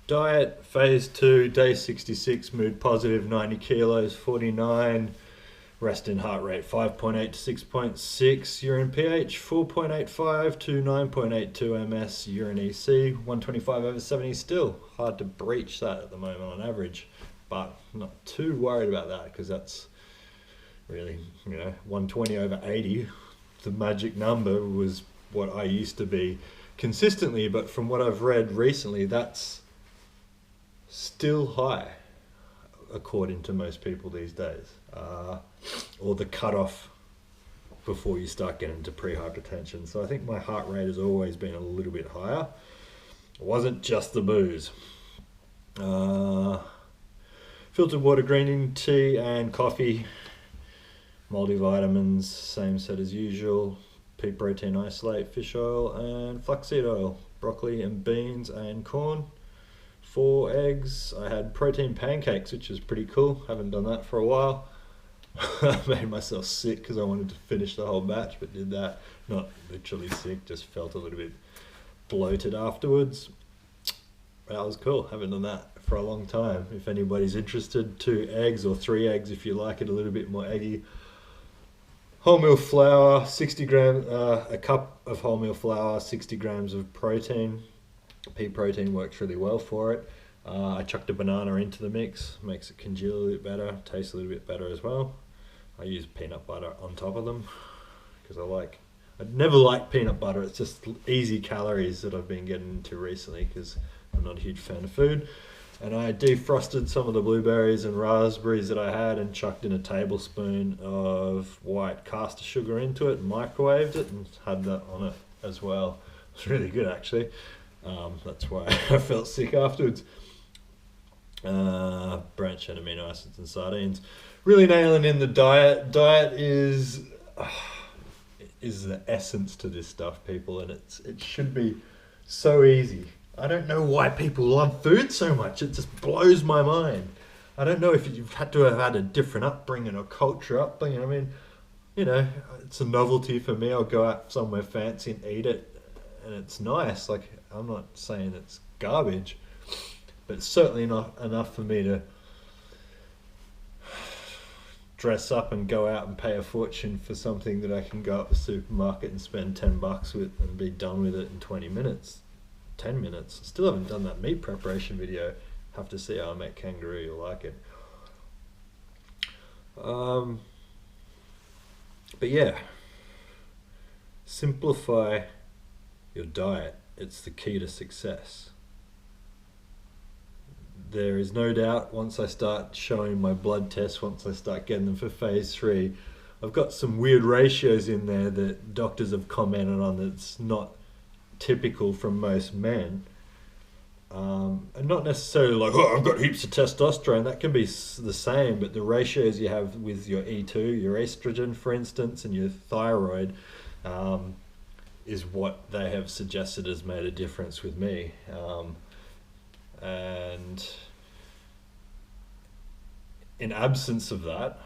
Diet, phase 2, day 66, mood positive, 90 kilos, 49. Resting heart rate 5.8 to 6.6, urine pH 4.85 to 9.82 ms, urine EC 125 over 70. Still hard to breach that at the moment on average, but not too worried about that because that's really, 120 over 80. The magic number was what I used to be consistently, but from what I've read recently, that's still high according to most people these days, or the cutoff before you start getting into pre-hypertension. So I think my heart rate has always been a little bit higher. It wasn't just the booze. Filtered water, green tea and coffee, multivitamins, same set as usual, Pea Protein Isolate, fish oil and flaxseed oil, broccoli and beans and corn. 4 eggs. I had protein pancakes, which is pretty cool. Haven't done that for a while. I made myself sick because I wanted to finish the whole batch, but did that. Not literally sick, just felt a little bit bloated afterwards. That was cool. Haven't done that for a long time. If anybody's interested, 2 eggs or 3 eggs if you like it a little bit more eggy. Wholemeal flour, 60 grams, a cup of wholemeal flour, 60 grams of protein. Pea protein works really well for it. I chucked a banana into the mix, makes it congeal a little bit better, tastes a little bit better as well. I use peanut butter on top of them because I'd never liked peanut butter. It's just easy calories that I've been getting into recently because I'm not a huge fan of food. And I defrosted some of the blueberries and raspberries that I had and chucked in a tablespoon of white caster sugar into it and microwaved it and had that on it as well. It's really good actually. That's why I felt sick afterwards. Branched chain amino acids and sardines. Really nailing in the diet. Diet is the essence to this stuff, people, and it should be so easy. I don't know why people love food so much. It just blows my mind. I don't know if you've had to have had a different upbringing or culture upbringing. I mean, it's a novelty for me. I'll go out somewhere fancy and eat it, and it's nice. Like, I'm not saying it's garbage, but it's certainly not enough for me to dress up and go out and pay a fortune for something that I can go up the supermarket and spend $10 with and be done with it in 20 minutes, 10 minutes. Still haven't done that meat preparation video. Have to see how I make kangaroo. You'll like it. But yeah, simplify your diet. It's the key to success. There is no doubt once I start showing my blood tests, once I start getting them for phase 3, I've got some weird ratios in there that doctors have commented on that's not typical from most men. And not necessarily like, oh, I've got heaps of testosterone. That can be the same, but the ratios you have with your E2, your estrogen, for instance, and your thyroid, is what they have suggested has made a difference with me. And in absence of that,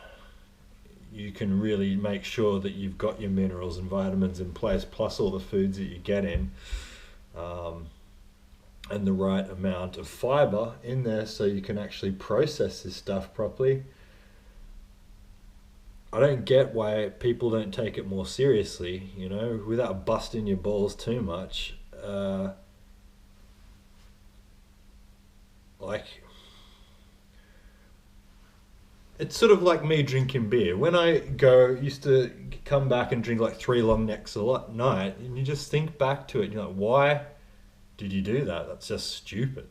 you can really make sure that you've got your minerals and vitamins in place, plus all the foods that you get in, and the right amount of fiber in there so you can actually process this stuff properly. I don't get why people don't take it more seriously, without busting your balls too much. It's sort of like me drinking beer. When I used to come back and drink like 3 long necks a night, and you just think back to it, and you're like, why did you do that? That's just stupid,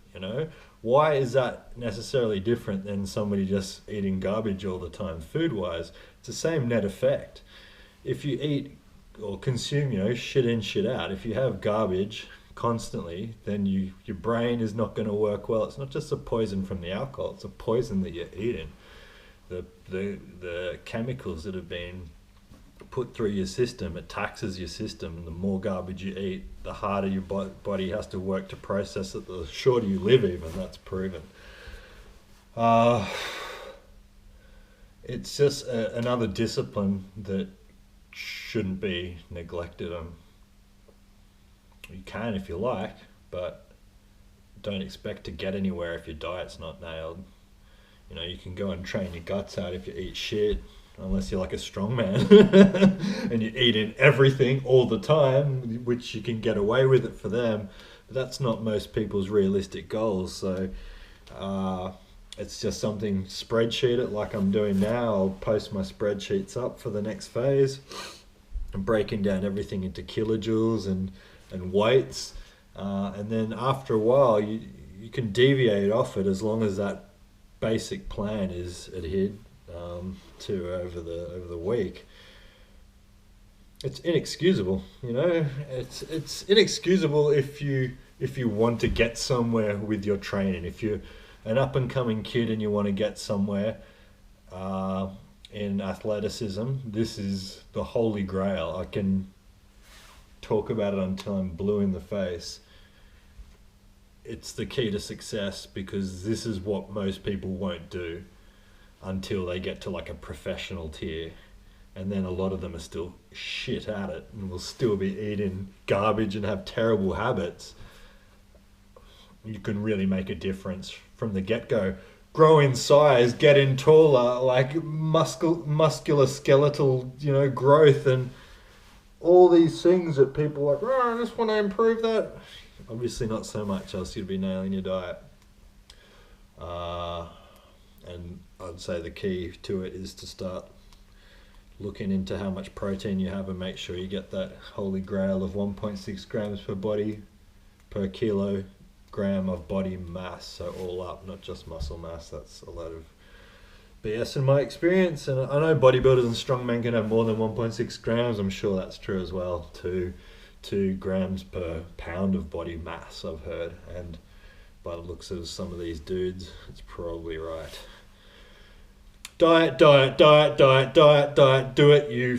Why is that necessarily different than somebody just eating garbage all the time, food-wise? It's the same net effect. If you eat or consume, shit in, shit out, if you have garbage constantly, then your brain is not going to work well. It's not just a poison from the alcohol, it's a poison that you're eating. The chemicals that have been put through your system, it taxes your system, and the more garbage you eat, the harder your body has to work to process it, the shorter you live even, that's proven. It's just another discipline that shouldn't be neglected. You can if you like, but don't expect to get anywhere if your diet's not nailed. You know, you can go and train your guts out if you eat shit, unless you're like a strong man and you're eating everything all the time, which you can get away with it for them. But that's not most people's realistic goals. So it's just something, spreadsheet it like I'm doing now. I'll post my spreadsheets up for the next phase. I'm breaking down everything into kilojoules and weights. And then after a while, you can deviate off it as long as that basic plan is adhered to over the week. It's inexcusable, you know. It's inexcusable if you want to get somewhere with your training. If you're an up and coming kid and you want to get somewhere in athleticism, this is the holy grail. I can talk about it until I'm blue in the face. It's the key to success, because this is what most people won't do until they get to like a professional tier, and then a lot of them are still shit at it and will still be eating garbage and have terrible habits. You can really make a difference from the get-go. Grow in size, get in taller, like muscular skeletal, you know, growth, and all these things that people are like, oh, I just want to improve that. Obviously not so much, else you'd be nailing your diet. And I'd say the key to it is to start looking into how much protein you have and make sure you get that holy grail of 1.6 grams per kilogram of body mass. So all up, not just muscle mass. That's a lot of BS in my experience. And I know bodybuilders and strongmen can have more than 1.6 grams. I'm sure that's true as well. 2 grams per pound of body mass, I've heard. And by the looks of some of these dudes, it's probably right. Diet, do it, you